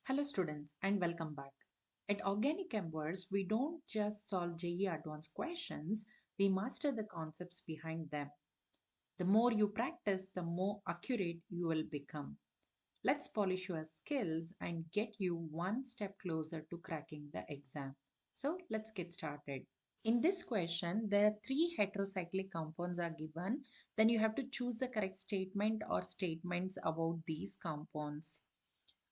Hello students and welcome back. At OrganiChemVerse, we don't just solve JEE Advanced questions, we master the concepts behind them. The more you practice, the more accurate you will become. Let's polish your skills and get you one step closer to cracking the exam. So let's get started. In this question, there are three heterocyclic compounds are given. Then you have to choose the correct statement or statements about these compounds.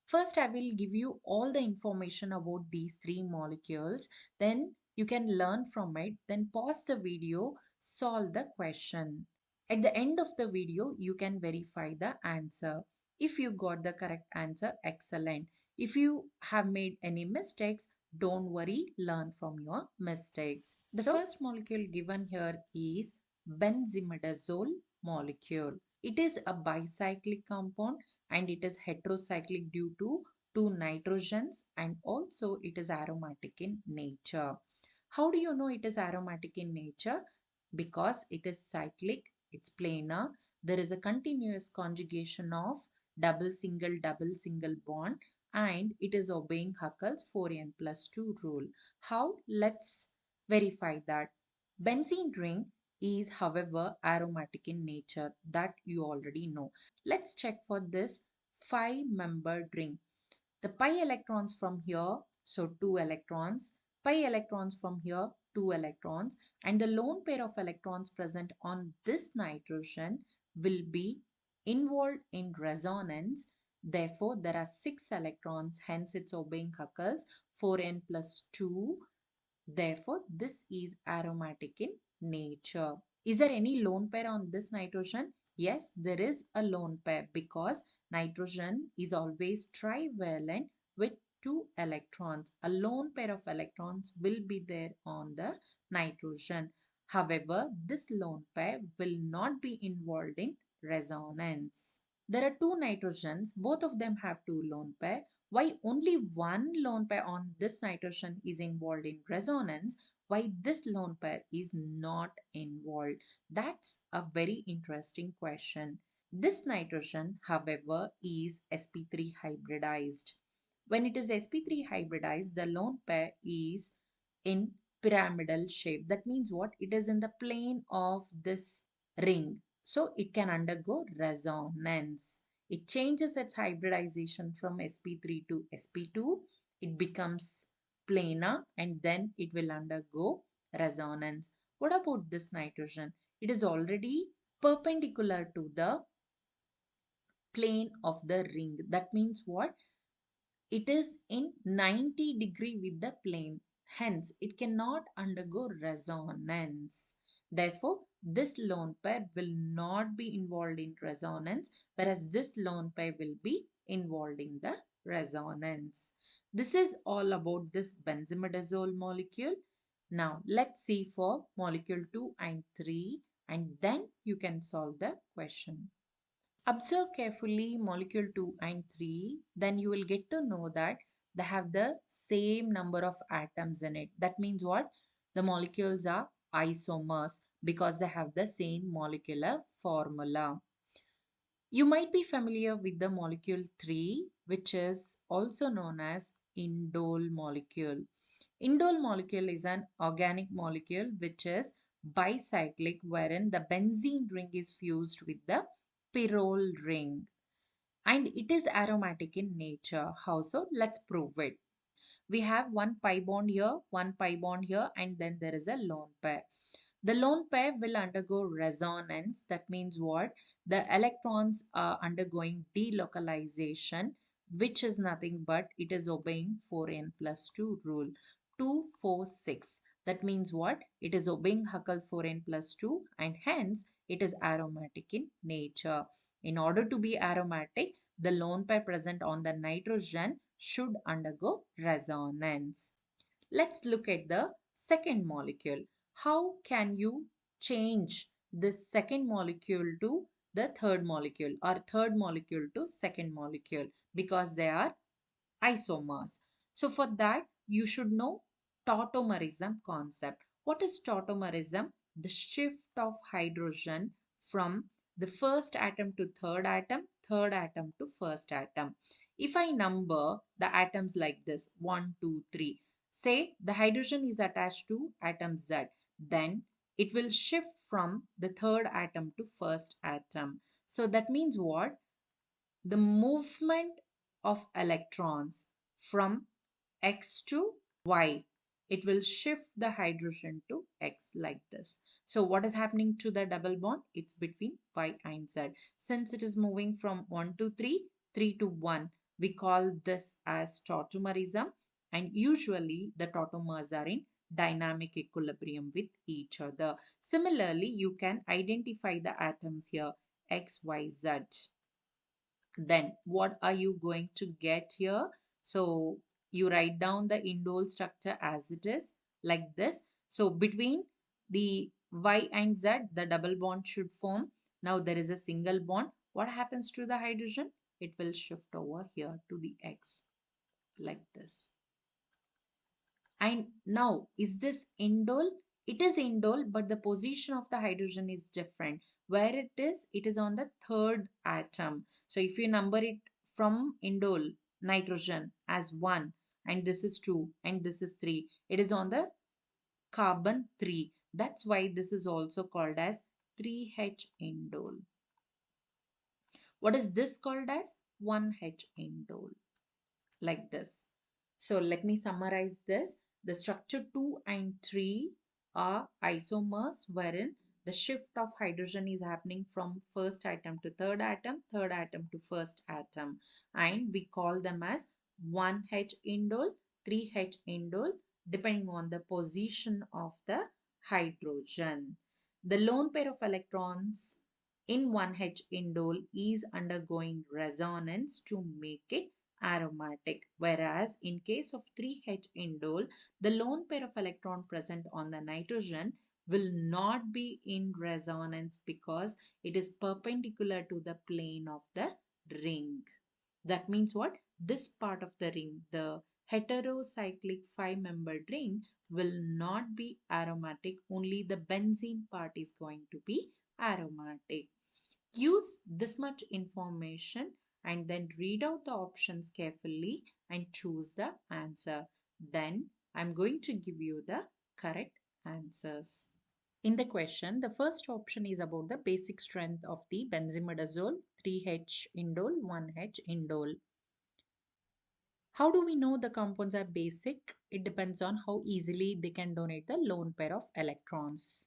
First, I will give you all the information about these three molecules. Then you can learn from it. Then pause the video, solve the question. At the end of the video, you can verify the answer. If you got the correct answer, excellent. If you have made any mistakes, don't worry, learn from your mistakes. The first molecule given here is benzimidazole molecule. It is a bicyclic compound and it is heterocyclic due to two nitrogens, and also it is aromatic in nature. How do you know it is aromatic in nature? Because it is cyclic, it's planar, there is a continuous conjugation of double single bond, and it is obeying Huckel's 4n plus 2 rule. How? Let's verify that. Benzene ring is, however, aromatic in nature, that you already know. Let's check for this 5-membered ring. The pi electrons from here, so 2 electrons, pi electrons from here, 2 electrons, and the lone pair of electrons present on this nitrogen will be involved in resonance. Therefore, there are 6 electrons, hence it's obeying Huckel's 4n plus 2. Therefore, this is aromatic in nature. Is there any lone pair on this nitrogen? Yes, there is a lone pair because nitrogen is always trivalent with 2 electrons. A lone pair of electrons will be there on the nitrogen. However, this lone pair will not be involved in resonance. There are two nitrogens, both of them have two lone pair. Why only one lone pair on this nitrogen is involved in resonance? Why this lone pair is not involved? That's a very interesting question. This nitrogen, however, is sp3 hybridized. When it is sp3 hybridized, the lone pair is in pyramidal shape. That means what? It is in the plane of this ring. So it can undergo resonance. It changes its hybridization from sp3 to sp2. It becomes planar and then it will undergo resonance. What about this nitrogen? It is already perpendicular to the plane of the ring. That means what? It is in 90° with the plane. Hence, it cannot undergo resonance. Therefore, this lone pair will not be involved in resonance, whereas this lone pair will be involved in the resonance. This is all about this benzimidazole molecule. Now, let's see for molecule 2 and 3, and then you can solve the question. Observe carefully molecule 2 and 3, then you will get to know that they have the same number of atoms in it. That means what? The molecules are isomers because they have the same molecular formula. You might be familiar with the molecule 3, which is also known as indole molecule. Indole molecule is an organic molecule which is bicyclic, wherein the benzene ring is fused with the pyrrole ring, and it is aromatic in nature. How so? Let's prove it. We have one pi bond here, one pi bond here, and then there is a lone pair. The lone pair will undergo resonance. That means what? The electrons are undergoing delocalization, which is nothing but it is obeying 4n plus 2 rule. 2, 4, 6. That means what? It is obeying Huckel's 4n plus 2, and hence it is aromatic in nature. In order to be aromatic, the lone pair present on the nitrogen should undergo resonance. Let's look at the second molecule. How can you change this second molecule to the third molecule or third molecule to second molecule? Because they are isomers. So for that, you should know tautomerism concept. What is tautomerism? The shift of hydrogen from the first atom to third atom to first atom. If I number the atoms like this, 1, 2, 3, say the hydrogen is attached to atom Z, then it will shift from the third atom to first atom. So that means what? The movement of electrons from X to Y, it will shift the hydrogen to X like this. So what is happening to the double bond? It's between Y and Z. Since it is moving from 1 to 3, 3 to 1, we call this as tautomerism, and usually the tautomers are in dynamic equilibrium with each other. Similarly, you can identify the atoms here, X, Y, Z. Then what are you going to get here? So you write down the indole structure as it is like this. So between the Y and Z, the double bond should form. Now there is a single bond. What happens to the hydrogen? It will shift over here to the X like this. And now, is this indole? It is indole, but the position of the hydrogen is different. Where it is on the third atom. So if you number it from indole, nitrogen as 1, and this is 2, and this is 3, it is on the carbon 3. That's why this is also called as 3H indole. What is this called as? 1H indole. Like this. So let me summarize this. The structure 2 and 3 are isomers wherein the shift of hydrogen is happening from first atom to third atom to first atom. And we call them as 1H indole, 3H indole, depending on the position of the hydrogen. The lone pair of electrons in 1H indole is undergoing resonance to make it aromatic, whereas in case of 3H indole, the lone pair of electron present on the nitrogen will not be in resonance because it is perpendicular to the plane of the ring. That means what? This part of the ring, the heterocyclic 5-membered ring, will not be aromatic. Only the benzene part is going to be aromatic. Use this much information and then read out the options carefully and choose the answer. Then I'm going to give you the correct answers. In the question, the first option is about the basic strength of the benzimidazole, 3H indole, 1H indole. How do we know the compounds are basic? It depends on how easily they can donate the lone pair of electrons.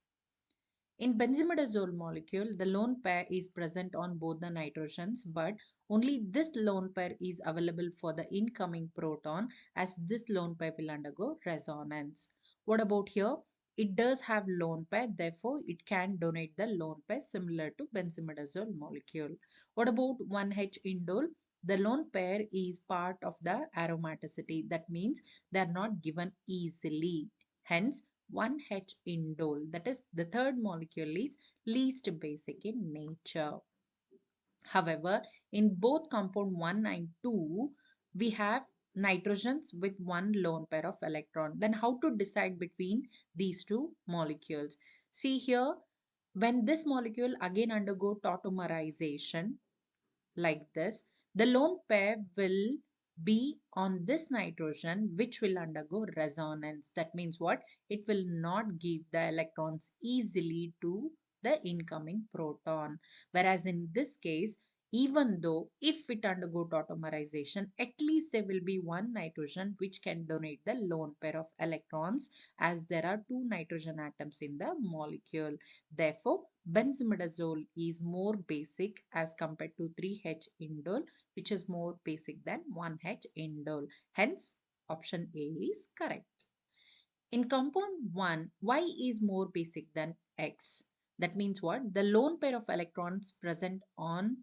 In benzimidazole molecule, the lone pair is present on both the nitrogens, but only this lone pair is available for the incoming proton, as this lone pair will undergo resonance. What about here? It does have lone pair, therefore it can donate the lone pair similar to benzimidazole molecule. What about 1H indole? The lone pair is part of the aromaticity. That means they are not given easily. Hence, 1H indole, that is the third molecule, is least basic in nature. However, in both compound 1 and 2, we have nitrogens with one lone pair of electron. Then how to decide between these two molecules? See here, when this molecule again undergo tautomerization, like this, the lone pair will be on this nitrogen, which will undergo resonance. That means what? It will not give the electrons easily to the incoming proton. Whereas in this case, even though if it undergo tautomerization, at least there will be one nitrogen which can donate the lone pair of electrons, as there are two nitrogen atoms in the molecule. Therefore, benzimidazole is more basic as compared to 3H indole, which is more basic than 1H indole. Hence, option A is correct. In compound 1, Y is more basic than X. That means what? The lone pair of electrons present on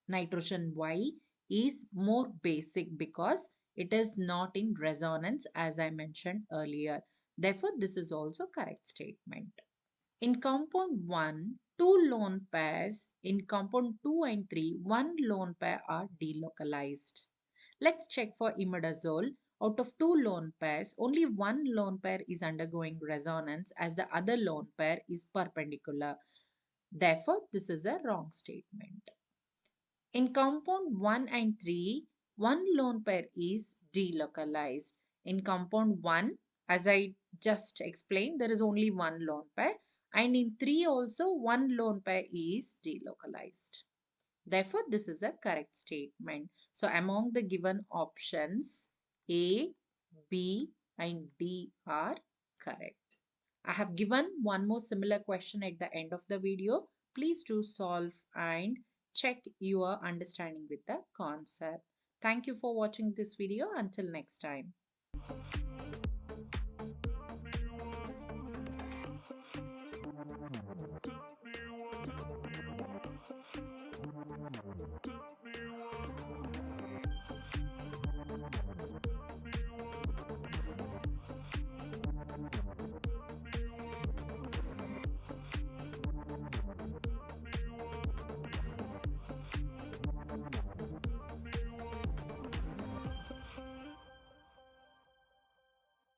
nitrogen Y is more basic because it is not in resonance, as I mentioned earlier. Therefore, this is also correct statement. In compound 1, two lone pairs. In compound 2 and 3, one lone pair are delocalized. Let's check for imidazole. Out of two lone pairs, only one lone pair is undergoing resonance, as the other lone pair is perpendicular. Therefore, this is a wrong statement. In compound 1 and 3, One lone pair is delocalized. In compound 1, as I just explained, there is only one lone pair, and in 3 also one lone pair is delocalized. Therefore, this is a correct statement. So, among the given options, A, B, and D are correct. I have given one more similar question at the end of the video. Please do solve and check your understanding with the concept. Thank you for watching this video. Until next time.